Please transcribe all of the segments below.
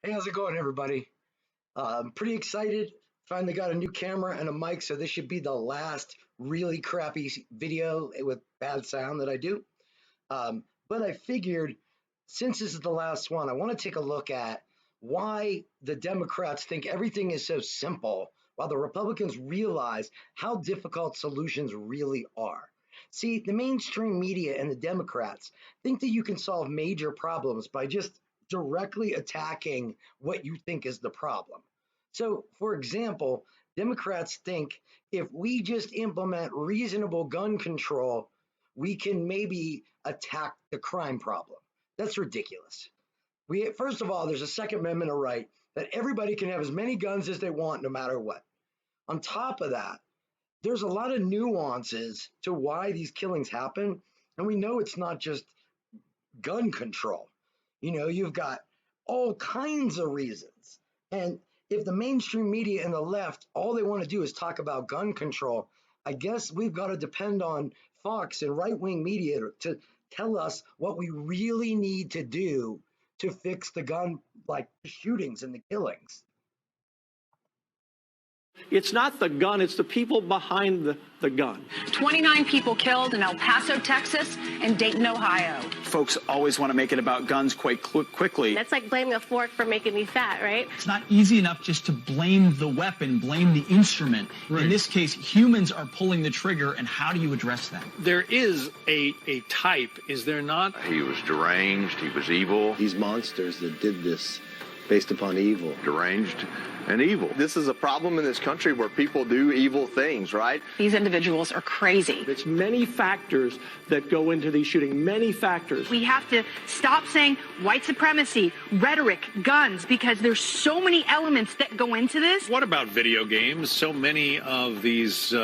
Hey, how's it going, everybody? I'm pretty excited. Finally got a new camera and a mic, so this should be the last really crappy video with bad sound that I do. But I figured since this is the last one, I want to take a look at why the Democrats think everything is so simple while the Republicans realize how difficult solutions really are. See, the mainstream media and the Democrats think that you can solve major problems by just directly attacking what you think is the problem. So, for example, Democrats think if we just implement reasonable gun control, we can maybe attack the crime problem. That's ridiculous. First of all, there's a Second Amendment right that everybody can have as many guns as they want, no matter what. On top of that, there's a lot of nuances to why these killings happen, and we know it's not just gun control. You've got all kinds of reasons, and if the mainstream media and the left all they want to do is talk about gun control, I guess we've got to depend on Fox and right-wing media to tell us what we really need to do to fix the gun, like shootings and the killings. It's not the gun, it's the people behind the gun. 29 people killed in El Paso, Texas, and Dayton, Ohio. Folks always want to make it about guns quite quickly. That's like blaming a fork for making me fat, right? It's not easy enough just to blame the weapon, blame the instrument. Right. In this case, humans are pulling the trigger, and how do you address that? There is a type, is there not? He was deranged, he was evil. These monsters that did this based upon evil. Deranged and evil. This is a problem in this country where people do evil things, right? These individuals are crazy. It's many factors that go into these shootings, many factors. We have to stop saying white supremacy, rhetoric, guns, because there's so many elements that go into this. What about video games? So many of these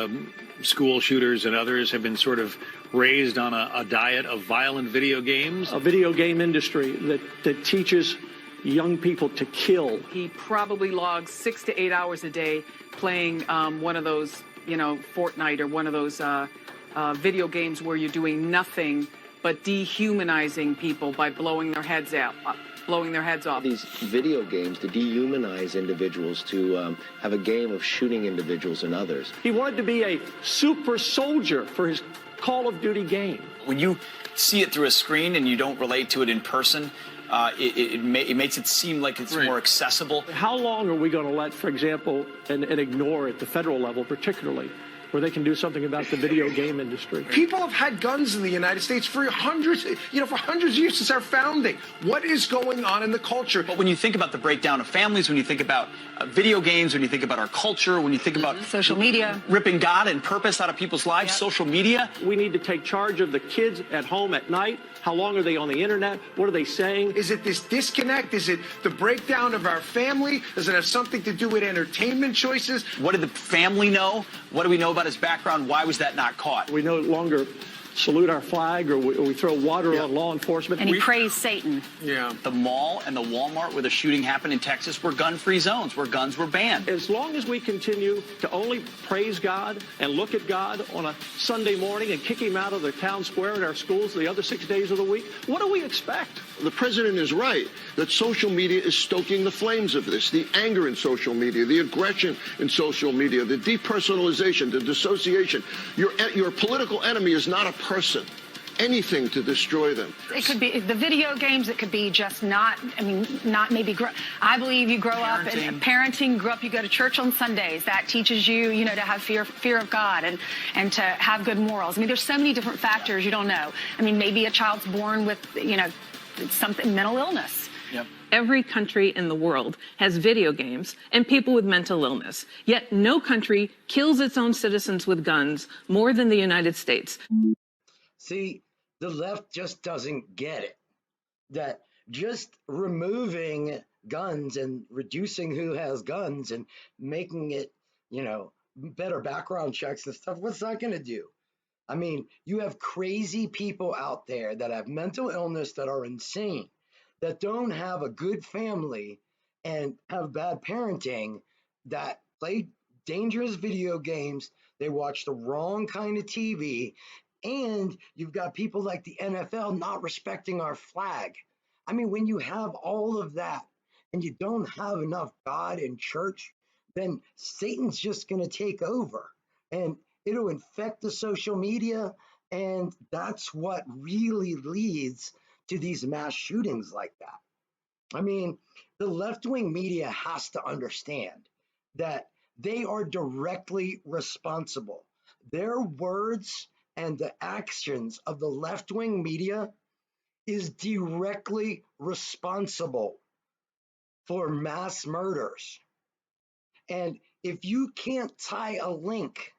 school shooters and others have been sort of raised on a diet of violent video games. A video game industry that teaches young people to kill. He probably logs 6 to 8 hours a day playing one of those, Fortnite or one of those video games where you're doing nothing but dehumanizing people by blowing their heads off. These video games to dehumanize individuals, to have a game of shooting individuals and others. He wanted to be a super soldier for his Call of Duty game. When you see it through a screen and you don't relate to it in person, it makes it seem like it's more accessible. How long are we going to let, for example, and ignore at the federal level particularly, where they can do something about the video game industry? People have had guns in the United States for hundreds of years since our founding. What is going on in the culture? But when you think about the breakdown of families, when you think about video games, when you think about our culture, when you think about social media, ripping God and purpose out of people's lives, social media. We need to take charge of the kids at home at night. How long are they on the internet? What are they saying? Is it this disconnect? Is it the breakdown of our family? Does it have something to do with entertainment choices? What did the family know? What do we know about his background? Why was that not caught? We no longer salute our flag or we throw water on law enforcement. And he praised Satan. Yeah. The mall and the Walmart where the shooting happened in Texas were gun-free zones where guns were banned. As long as we continue to only praise God and look at God on a Sunday morning and kick him out of the town square in our schools the other 6 days of the week, what do we expect? The president is right that social media is stoking the flames of this, the anger in social media, the aggression in social media, the depersonalization, the dissociation. Your political enemy is not a person. Anything to destroy them. It could be the video games. It could be just not maybe. I believe you grow up in parenting. Grow up. You go to church on Sundays. That teaches you, to have fear of God and to have good morals. I mean, there's so many different factors you don't know. I mean, maybe a child's born with, something mental illness. Yep. Every country in the world has video games and people with mental illness. Yet no country kills its own citizens with guns more than the United States. See, the left just doesn't get it. That just removing guns and reducing who has guns and making it, better background checks and stuff, what's that going to do? I mean, you have crazy people out there that have mental illness, that are insane, that don't have a good family and have bad parenting, that play dangerous video games. They watch the wrong kind of TV. And you've got people like the NFL not respecting our flag. I mean, when you have all of that and you don't have enough God in church, then Satan's just going to take over and it'll infect the social media. And that's what really leads to these mass shootings like that. I mean, the left-wing media has to understand that they are directly responsible. Their words and the actions of the left-wing media is directly responsible for mass murders. And if you can't tie a link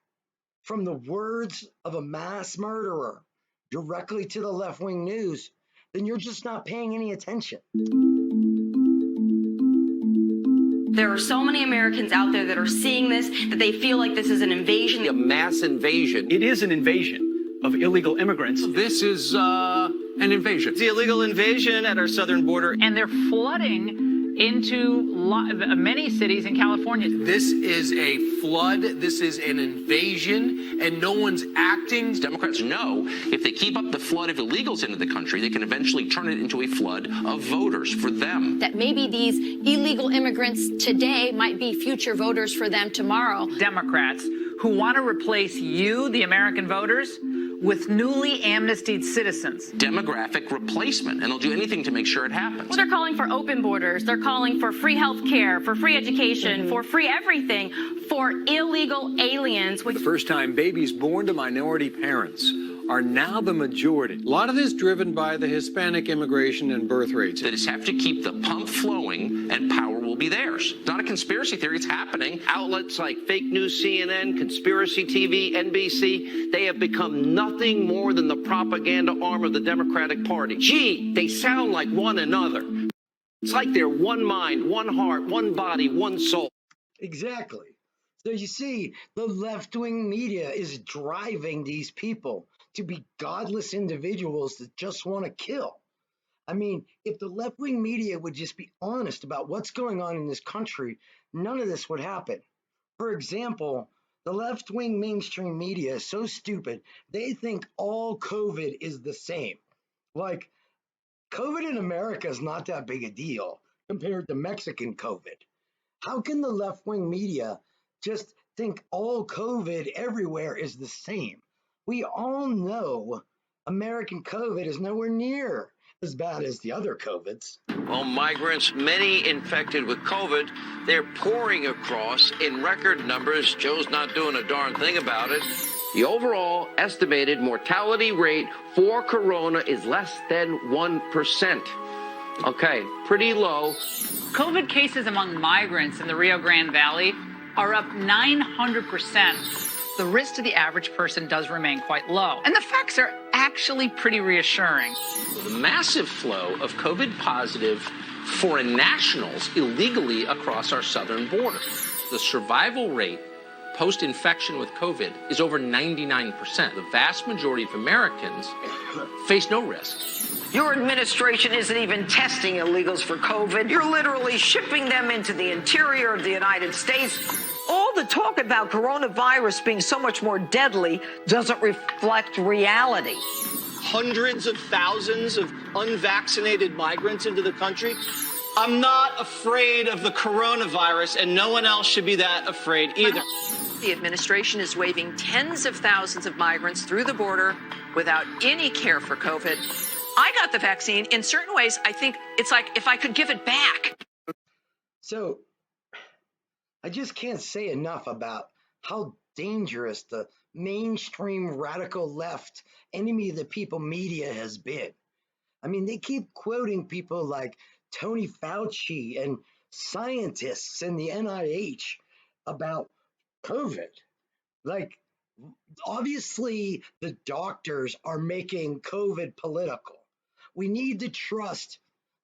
from the words of a mass murderer directly to the left-wing news, then you're just not paying any attention. There are so many Americans out there that are seeing this, that they feel like this is an invasion. A mass invasion. It is an invasion of illegal immigrants. This is an invasion. It's the illegal invasion at our southern border. And they're flooding into many cities in California. This is a flood. This is an invasion, and no one's acting. Democrats know if they keep up the flood of illegals into the country, they can eventually turn it into a flood of voters for them. That maybe these illegal immigrants today might be future voters for them tomorrow. Democrats who want to replace you, the American voters, with newly amnestied citizens. Demographic replacement, and they'll do anything to make sure it happens. Well, they're calling for open borders. They're calling for free health care, for free education, for free everything for illegal aliens. For the first time, babies born to minority parents are now the majority. A lot of this driven by the Hispanic immigration and birth rates. They just have to keep the pump flowing and power will be theirs. It's not a conspiracy theory, it's happening. Outlets like fake news CNN, conspiracy TV, NBC, they have become nothing more than the propaganda arm of the Democratic Party. Gee, they sound like one another. It's like they're one mind, one heart, one body, one soul. Exactly. So you see, the left-wing media is driving these people to be godless individuals that just want to kill. I mean, if the left-wing media would just be honest about what's going on in this country, none of this would happen. For example, the left-wing mainstream media is so stupid, they think all COVID is the same. Like, COVID in America is not that big a deal compared to Mexican COVID. How can the left-wing media just think all COVID everywhere is the same? We all know American COVID is nowhere near as bad as the other COVIDs. Well, migrants, many infected with COVID, they're pouring across in record numbers. Joe's not doing a darn thing about it. The overall estimated mortality rate for corona is less than 1%. Okay, pretty low. COVID cases among migrants in the Rio Grande Valley are up 900%. The risk to the average person does remain quite low. And the facts are actually pretty reassuring. The massive flow of COVID positive foreign nationals illegally across our southern border. The survival rate post-infection with COVID is over 99%. The vast majority of Americans face no risk. Your administration isn't even testing illegals for COVID. You're literally shipping them into the interior of the United States. All the talk about coronavirus being so much more deadly doesn't reflect reality. Hundreds of thousands of unvaccinated migrants into the country. I'm not afraid of the coronavirus, and no one else should be that afraid either. The administration is waving tens of thousands of migrants through the border without any care for COVID. I got the vaccine. In certain ways, I think it's like if I could give it back. So I just can't say enough about how dangerous the mainstream radical left enemy of the people media has been. I mean, they keep quoting people like Tony Fauci and scientists in the NIH about COVID. Like, obviously, the doctors are making COVID political. We need to trust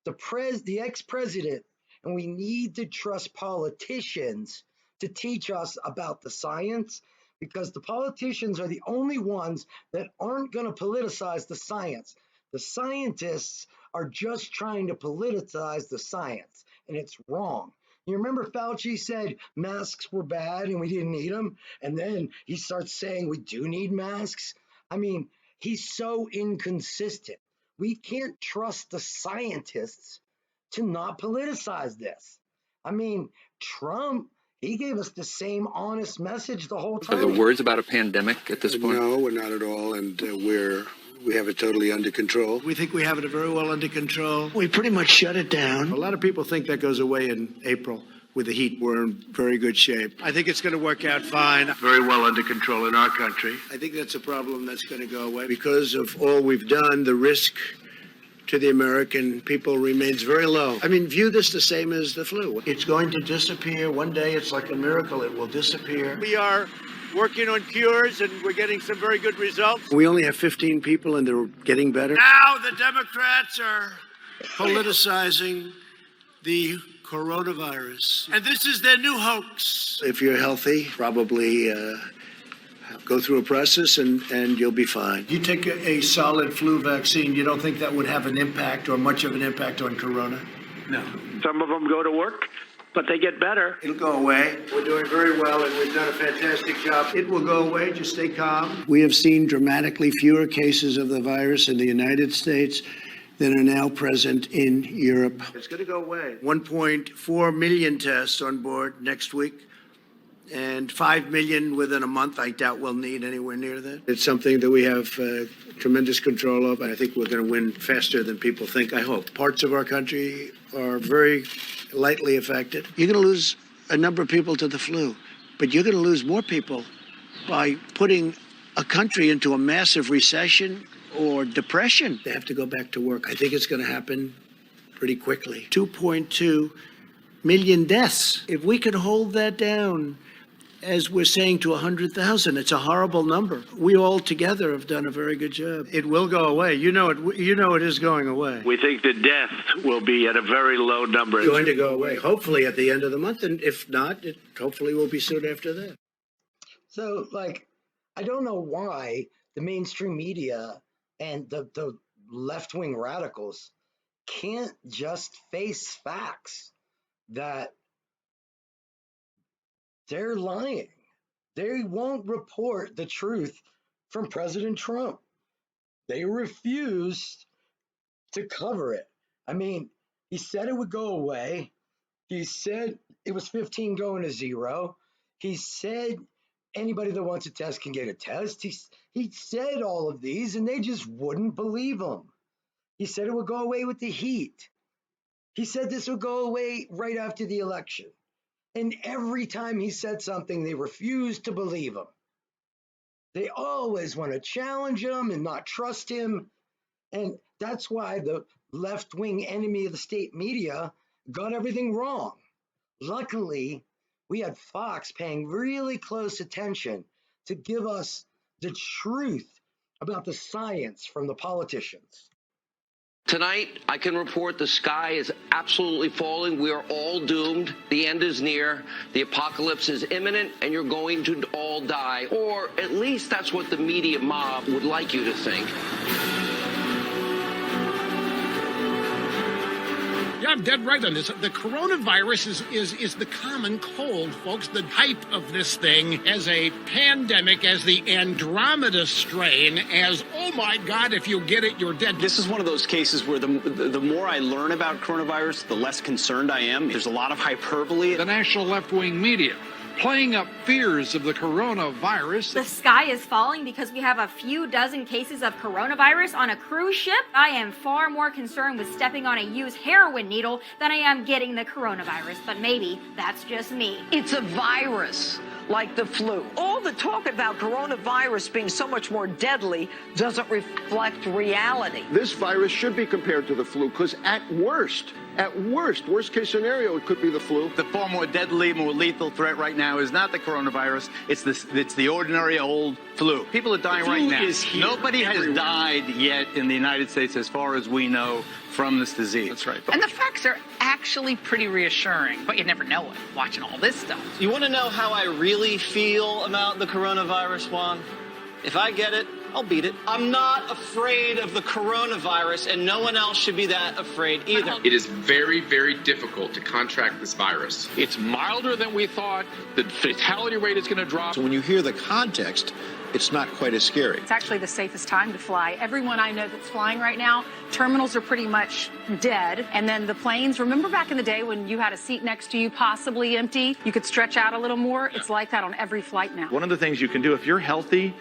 the ex-president, and we need to trust politicians to teach us about the science, because the politicians are the only ones that aren't going to politicize the science. The scientists are just trying to politicize the science, and it's wrong. You remember Fauci said masks were bad and we didn't need them, and then he starts saying we do need masks. I mean, he's so inconsistent. We can't trust the scientists to not politicize this. I mean, Trump, he gave us the same honest message the whole time. Are there words about a pandemic at this point? No, we're not at all, and we have it totally under control. We think we have it very well under control. We pretty much shut it down. A lot of people think that goes away in April. With the heat, we're in very good shape. I think it's going to work out fine. Very well under control in our country. I think that's a problem that's going to go away. Because of all we've done, the risk to the American people remains very low. I mean, view this the same as the flu. It's going to disappear. One day, it's like a miracle. It will disappear. We are working on cures, and we're getting some very good results. We only have 15 people, and they're getting better. Now the Democrats are politicizing the coronavirus. And this is their new hoax. If you're healthy, probably go through a process and you'll be fine. You take a solid flu vaccine, you don't think that would have an impact or much of an impact on corona? No. Some of them go to work, but they get better. It'll go away. We're doing very well, and we've done a fantastic job. It will go away. Just stay calm. We have seen dramatically fewer cases of the virus in the United States that are now present in Europe. It's going to go away. 1.4 million tests on board next week, and 5 million within a month. I doubt we'll need anywhere near that. It's something that we have tremendous control of. I think we're going to win faster than people think, I hope. Parts of our country are very lightly affected. You're going to lose a number of people to the flu, but you're going to lose more people by putting a country into a massive recession or depression. They have to go back to work. I think it's going to happen pretty quickly. 2.2 million deaths. If we could hold that down, as we're saying, to 100,000, it's a horrible number. We all together have done a very good job. It will go away. You know it is going away. We think the death will be at a very low number. It's going to go away, hopefully at the end of the month, and if not, it hopefully will be soon after that. So, I don't know why the mainstream media and the left-wing radicals can't just face facts that they're lying. They won't report the truth from President Trump. They refused to cover it. I mean, he said it would go away. He said it was 15 going to 0. He said anybody that wants a test can get a test. He said all of these, and they just wouldn't believe him. He said it would go away with the heat. He said this would go away right after the election. And every time he said something, they refused to believe him. They always want to challenge him and not trust him. And that's why the left-wing enemy of the state media got everything wrong. Luckily, we had Fox paying really close attention to give us the truth about the science from the politicians. Tonight, I can report the sky is absolutely falling. We are all doomed. The end is near. The apocalypse is imminent, and you're going to all die. Or at least that's what the media mob would like you to think. Yeah, I'm dead right on this. The coronavirus is the common cold, folks. The hype of this thing as a pandemic, as the Andromeda strain, as, oh my God, if you get it, you're dead. This is one of those cases where the more I learn about coronavirus, the less concerned I am. There's a lot of hyperbole. The national left-wing media playing up fears of the coronavirus. The sky is falling because we have a few dozen cases of coronavirus on a cruise ship. I am far more concerned with stepping on a used heroin needle than I am getting the coronavirus, but maybe that's just me. It's a virus like the flu. All the talk about coronavirus being so much more deadly doesn't reflect reality. This virus should be compared to the flu because at worst case scenario, it could be the flu. The far more deadly, more lethal threat right now is not the coronavirus. It's the ordinary old flu. People are dying right now. Nobody has died yet in the United States, as far as we know, from this disease. That's right. And the facts are actually pretty reassuring, but you never know it watching all this stuff. You want to know how I really feel about the coronavirus, Juan? If I get it, I'll beat it. I'm not afraid of the coronavirus, and no one else should be that afraid either. It is very, very difficult to contract this virus. It's milder than we thought. The fatality rate is going to drop. So when you hear the context it's not quite as scary. It's actually the safest time to fly. Everyone I know that's flying right now, terminals are pretty much dead. And then the planes, remember back in the day when you had a seat next to you, possibly empty, you could stretch out a little more? It's like that on every flight now. One of the things you can do if you're healthy,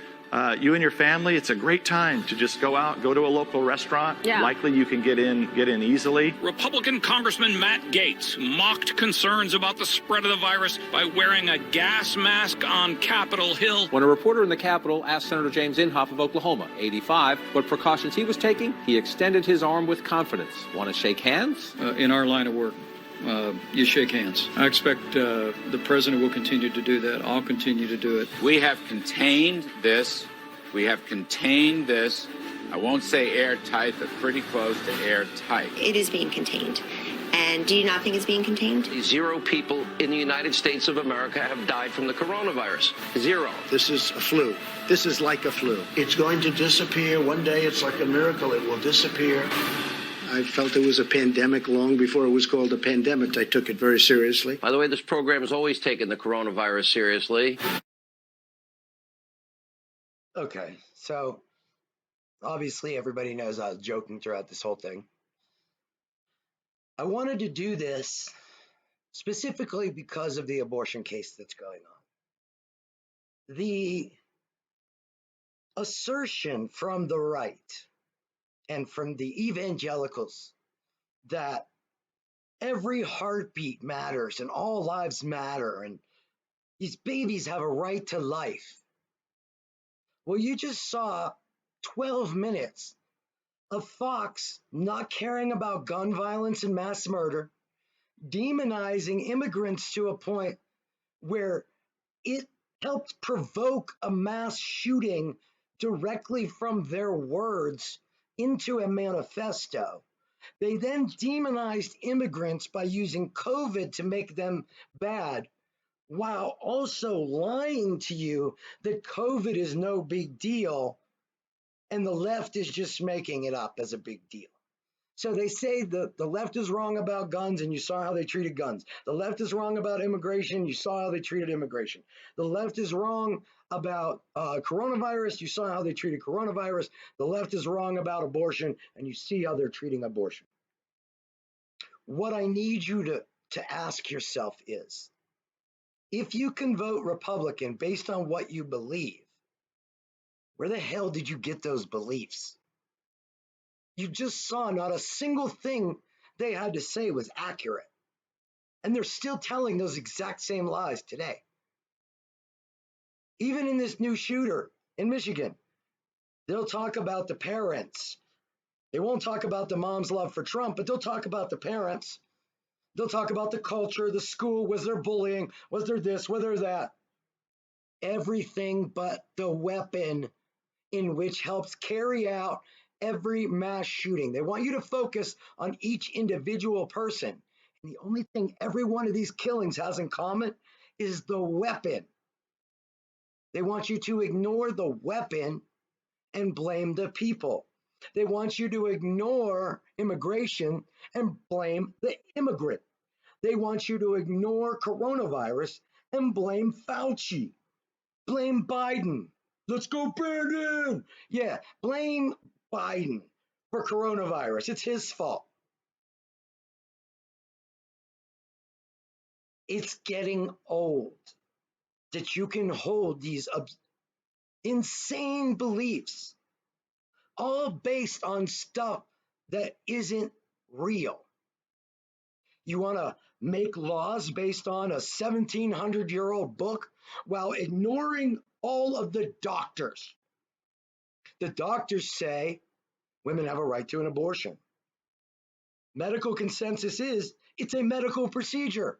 you and your family, it's a great time to just go out, go to a local restaurant. Yeah. Likely you can get in easily. Republican Congressman Matt Gaetz mocked concerns about the spread of the virus by wearing a gas mask on Capitol Hill. When a reporter in the Capitol asked Senator James Inhofe of Oklahoma, 85, what precautions he was taking, he extended his arm with confidence. Want to shake hands? In our line of work, you shake hands. I expect the president will continue to do that. I'll continue to do it. We have contained this. We have contained this. I won't say airtight, but pretty close to airtight. It is being contained. And do you not think it's being contained? 0 people in the United States of America have died from the coronavirus. 0. This is a flu. This is like a flu. It's going to disappear. One day it's like a miracle. It will disappear. I felt it was a pandemic long before it was called a pandemic. I took it very seriously. By the way, this program has always taken the coronavirus seriously. Okay, so obviously everybody knows I was joking throughout this whole thing. I wanted to do this specifically because of the abortion case that's going on. The assertion from the right and from the evangelicals that every heartbeat matters and all lives matter and these babies have a right to life. Well, you just saw 12 minutes of Fox not caring about gun violence and mass murder, demonizing immigrants to a point where it helped provoke a mass shooting directly from their words into a manifesto. They then demonized immigrants by using COVID to make them bad, while also lying to you that COVID is no big deal and the left is just making it up as a big deal. So they say the left is wrong about guns, and you saw how they treated guns. The left is wrong about immigration. You saw how they treated immigration. The left is wrong about coronavirus. You saw how they treated coronavirus. The left is wrong about abortion, and you see how they're treating abortion. What I need you to ask yourself is, if you can vote Republican based on what you believe, where the hell did you get those beliefs? You just saw not a single thing they had to say was accurate. And they're still telling those exact same lies today. Even in this new shooter in Michigan, they'll talk about the parents. They won't talk about the mom's love for Trump, but they'll talk about the parents. They'll talk about the culture, the school. Was there bullying? Was there this? Was there that? Everything but the weapon in which helps carry out every mass shooting. They want you to focus on each individual person. And the only thing every one of these killings has in common is the weapon. They want you to ignore the weapon and blame the people. They want you to ignore immigration and blame the immigrant. They want you to ignore coronavirus and blame Fauci. Blame Biden. Let's go Biden. Yeah, blame Biden for coronavirus. It's his fault. It's getting old that you can hold these insane beliefs, all based on stuff that isn't real. You want to make laws based on a 1700-year-old book while ignoring all of the doctors. The doctors say women have a right to an abortion. Medical consensus is it's a medical procedure.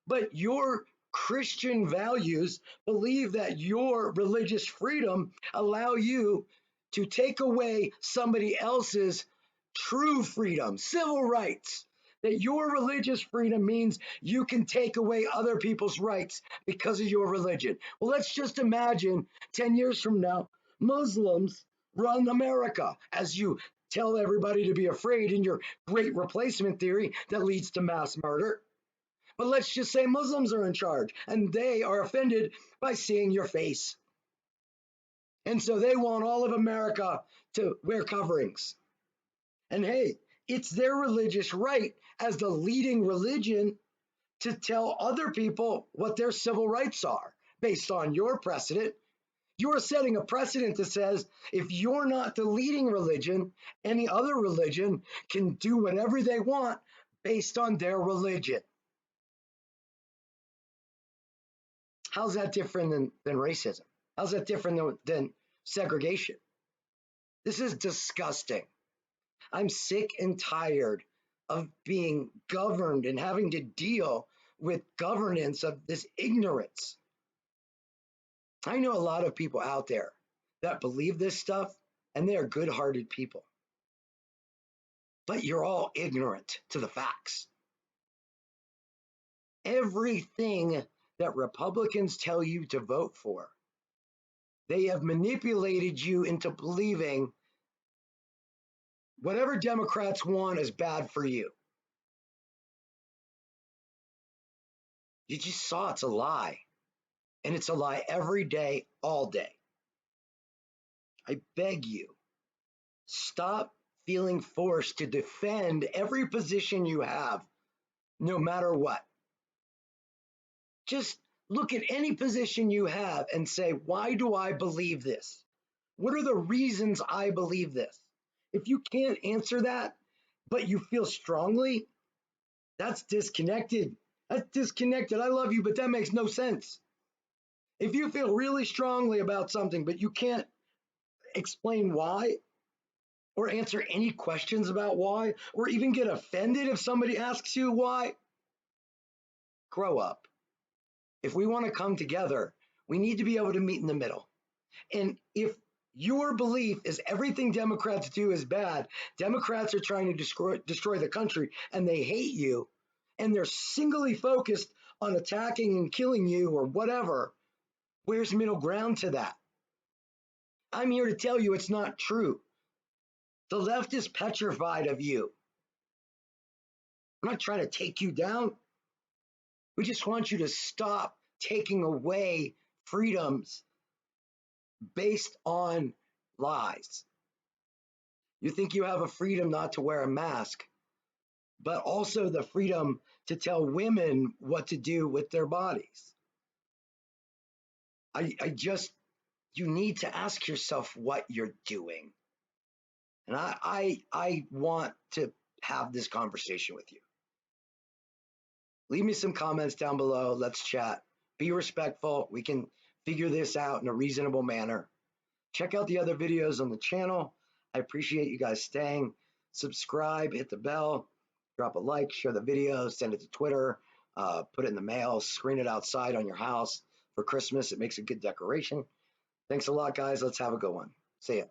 But your Christian values believe that your religious freedom allow you to take away somebody else's true freedom, civil rights. That your religious freedom means you can take away other people's rights because of your religion. Well, let's just imagine 10 years from now, Muslims run America, as you tell everybody to be afraid in your great replacement theory that leads to mass murder. But let's just say Muslims are in charge and they are offended by seeing your face. And so they want all of America to wear coverings. And hey, it's their religious right as the leading religion to tell other people what their civil rights are based on your precedent. You're setting a precedent that says if you're not the leading religion, any other religion can do whatever they want based on their religion. How's that different than racism? How's that different than segregation? This is disgusting. I'm sick and tired of being governed and having to deal with governance of this ignorance. I know a lot of people out there that believe this stuff, and they are good-hearted people. But you're all ignorant to the facts. Everything that Republicans tell you to vote for, they have manipulated you into believing whatever Democrats want is bad for you. You just saw it's a lie. And it's a lie every day, all day. I beg you, stop feeling forced to defend every position you have, no matter what. Just look at any position you have and say, why do I believe this? What are the reasons I believe this? If you can't answer that, but you feel strongly, that's disconnected. That's disconnected. I love you, but that makes no sense. If you feel really strongly about something, but you can't explain why, or answer any questions about why, or even get offended if somebody asks you why, grow up. If we want to come together, we need to be able to meet in the middle. And if your belief is everything Democrats do is bad, Democrats are trying to destroy the country, and they hate you, and they're singly focused on attacking and killing you or whatever, where's middle ground to that? I'm here to tell you it's not true. The left is petrified of you. I'm not trying to take you down. We just want you to stop taking away freedoms based on lies. You think you have a freedom not to wear a mask, but also the freedom to tell women what to do with their bodies. You need to ask yourself what you're doing. And I want to have this conversation with you. Leave me some comments down below. Let's chat. Be respectful. We can figure this out in a reasonable manner. Check out the other videos on the channel. I appreciate you guys staying. Subscribe, hit the bell, drop a like, share the video, send it to Twitter, put it in the mail, screen it outside on your house for Christmas. It makes a good decoration. Thanks a lot, guys. Let's have a good one. See ya.